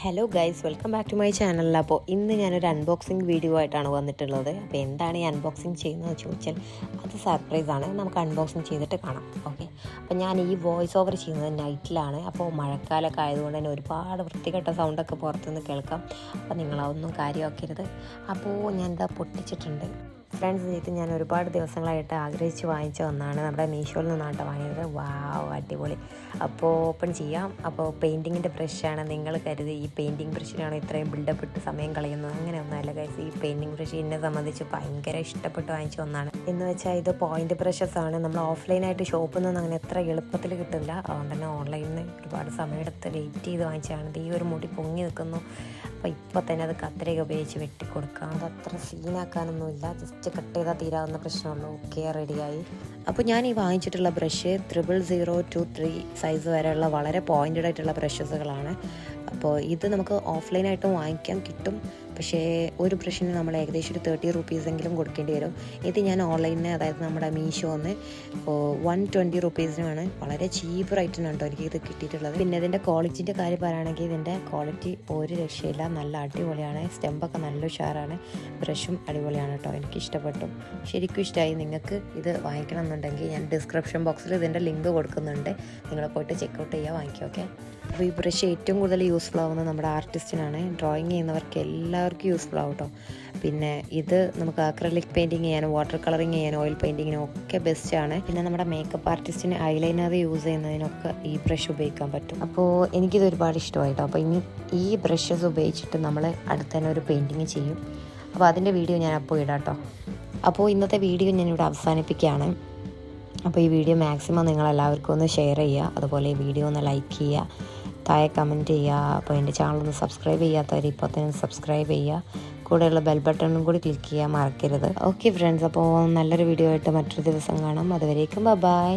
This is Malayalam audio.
Hello guys, welcome back to my channel. അപ്പോൾ ഇന്ന് ഞാനൊരു അൺബോക്സിങ് വീഡിയോ ആയിട്ടാണ് വന്നിട്ടുള്ളത്. അപ്പോൾ എന്താണ് ഈ അൺബോക്സിങ് ചെയ്യുന്നതെന്ന് ചോദിച്ചാൽ അത് സർപ്രൈസാണ്. നമുക്ക് അൺബോക്സിങ് ചെയ്തിട്ട് കാണാം. ഓക്കെ, അപ്പോൾ ഞാൻ ഈ വോയിസ് ഓവർ ചെയ്യുന്നത് നൈറ്റിലാണ്. അപ്പോൾ മഴക്കാലമൊക്കെ ആയതുകൊണ്ട് തന്നെ ഒരുപാട് വൃത്തികെട്ട സൗണ്ടൊക്കെ പുറത്തുനിന്ന് കേൾക്കാം. അപ്പോൾ നിങ്ങളതൊന്നും കാര്യമാക്കരുത്. അപ്പോൾ ഞാനിതാ പൊട്ടിച്ചിട്ടുണ്ട്. ഫ്രണ്ട്സ്, ഇത് ഞാൻ ഒരുപാട് ദിവസങ്ങളായിട്ട് ആഗ്രഹിച്ച് വാങ്ങിച്ച ഒന്നാണ്. നമ്മുടെ മീഷോയിൽ നിന്നാണ് വാങ്ങിയത്. വാവ്, അടിപൊളി. അപ്പോൾ ഓപ്പൺ ചെയ്യാം. അപ്പോൾ പെയിൻറ്റിങ്ങിൻ്റെ ബ്രഷാണ്. നിങ്ങൾ കരുതി ഈ പെയിൻറ്റിങ് ബ്രഷിനാണ് ഇത്രയും ബിൽഡപ്പ് ഇട്ട് സമയം കളയുന്നത്. അങ്ങനെ ഒന്നുമല്ല ഗൈസ്. ഈ പെയിൻറ്റിങ് ബ്രഷ് എന്നെ സംബന്ധിച്ച് ഭയങ്കര ഇഷ്ടപ്പെട്ട് വാങ്ങിച്ച ഒന്നാണ്. എന്ന് വെച്ചാൽ ഇത് പോയിൻ്റ് ബ്രഷസ് ആണ്. നമ്മൾ ഓഫ്ലൈനായിട്ട് ഷോപ്പിൽ നിന്ന് അങ്ങനെ എത്ര എളുപ്പത്തിൽ കിട്ടില്ല. അതുകൊണ്ട് തന്നെ ഓൺലൈനിൽ നിന്ന് ഒരുപാട് സമയമെടുത്ത് വെയിറ്റ് ചെയ്ത് വാങ്ങിച്ചതാണ്. ഈ ഒരു മുടി പൊങ്ങി നിൽക്കുന്നു. അപ്പോൾ ഇപ്പോൾ തന്നെ അത് കത്രിക ഉപയോഗിച്ച് വെട്ടിക്കൊടുക്കാം. അത് അത്ര സീനാക്കാനൊന്നുമില്ല, ജസ്റ്റ് കട്ട് ചെയ്താൽ തീരാവുന്ന പ്രശ്നമുള്ളൂ. ഓക്കെ, റെഡിയായി. അപ്പോൾ ഞാൻ ഈ വാങ്ങിച്ചിട്ടുള്ള ബ്രഷ് 00023 സൈസ് വരെയുള്ള വളരെ പോയിൻറ്റഡ് ആയിട്ടുള്ള ബ്രഷസുകളാണ്. അപ്പോൾ ഇത് നമുക്ക് ഓഫ്ലൈനായിട്ടും വാങ്ങിക്കാൻ കിട്ടും. പക്ഷേ ഒരു ബ്രഷിന് നമ്മൾ ഏകദേശം ഒരു 30 റുപ്പീസെങ്കിലും കൊടുക്കേണ്ടി വരും. ഇത് ഞാൻ ഓൺലൈനിൽ, അതായത് നമ്മുടെ മീഷോന്ന് 120 റുപ്പീസിനാണ്. വളരെ ചീപ്പ് റേറ്റിനാണ് കേട്ടോ എനിക്ക് ഇത് കിട്ടിയിട്ടുള്ളത്. പിന്നെ ഇതിൻ്റെ ക്വാളിറ്റിൻ്റെ കാര്യം പറയുകയാണെങ്കിൽ ഇതിൻ്റെ ക്വാളിറ്റി ഒരു രക്ഷയില്ല, നല്ല അടിപൊളിയാണ്. സ്റ്റെമ്പൊക്കെ നല്ല ഉഷാറാണ്. ബ്രഷും അടിപൊളിയാണ് കേട്ടോ, എനിക്ക് ഇഷ്ടപ്പെട്ടു, ശരിക്കും ഇഷ്ടമായി. നിങ്ങൾക്ക് ഇത് വാങ്ങിക്കണം എന്നുണ്ടെങ്കിൽ ഞാൻ ഡിസ്ക്രിപ്ഷൻ ബോക്സിൽ ഇതിൻ്റെ ലിങ്ക് കൊടുക്കുന്നുണ്ട്. നിങ്ങൾ പോയിട്ട് ചെക്കൗട്ട് ചെയ്യുക, വാങ്ങിക്കുക. ഓക്കെ, അപ്പോൾ ഈ ബ്രഷ് ഏറ്റവും കൂടുതൽ യൂസ്ഫുൾ ആവുന്നത് നമ്മുടെ ആർട്ടിസ്റ്റിനാണ്. ഡ്രോയിങ് ചെയ്യുന്നവർക്ക് എല്ലാവർക്കും യൂസ്ഫുൾ ആവും കേട്ടോ. പിന്നെ ഇത് നമുക്ക് അക്രലിക് പെയിൻറ്റിങ് ചെയ്യാനും വാട്ടർ കളറിങ് ചെയ്യാനും ഓയിൽ പെയിൻറ്റിങ്ങിനും ഒക്കെ ബെസ്റ്റാണ്. പിന്നെ നമ്മുടെ മേക്കപ്പ് ആർട്ടിസ്റ്റിന് ഐലൈനർ യൂസ് ചെയ്യുന്നതിനൊക്കെ ഈ ബ്രഷ് ഉപയോഗിക്കാൻ പറ്റും. അപ്പോൾ എനിക്കിത് ഒരുപാട് ഇഷ്ടമായിട്ടോ. അപ്പോൾ ഇനി ഈ ബ്രഷസ് ഉപയോഗിച്ചിട്ട് നമ്മൾ അടുത്ത് തന്നെ ഒരു പെയിൻറ്റിങ് ചെയ്യും. അപ്പോൾ അതിൻ്റെ വീഡിയോ ഞാൻ അപ്പോൾ ഇടാം കേട്ടോ. അപ്പോൾ ഇന്നത്തെ വീഡിയോ ഞാനിവിടെ അവസാനിപ്പിക്കുകയാണ്. അപ്പോൾ ഈ വീഡിയോ മാക്സിമം നിങ്ങളെല്ലാവർക്കും ഒന്ന് ഷെയർ ചെയ്യുക. അതുപോലെ ഈ വീഡിയോ ഒന്ന് ലൈക്ക് ചെയ്യുക, താഴെ കമൻറ്റ് ചെയ്യുക. അപ്പോൾ എൻ്റെ ചാനലൊന്ന് സബ്സ്ക്രൈബ് ചെയ്യാത്തവർ ഇപ്പോൾ തന്നെ സബ്സ്ക്രൈബ് ചെയ്യുക. കൂടെയുള്ള ബെൽ ബട്ടണും കൂടി ക്ലിക്ക് ചെയ്യാൻ മറക്കരുത്. ഓക്കെ ഫ്രണ്ട്സ്, അപ്പോൾ നല്ലൊരു വീഡിയോ ആയിട്ട് മറ്റൊരു ദിവസം കാണാം. അതുവരേക്കും ബൈ.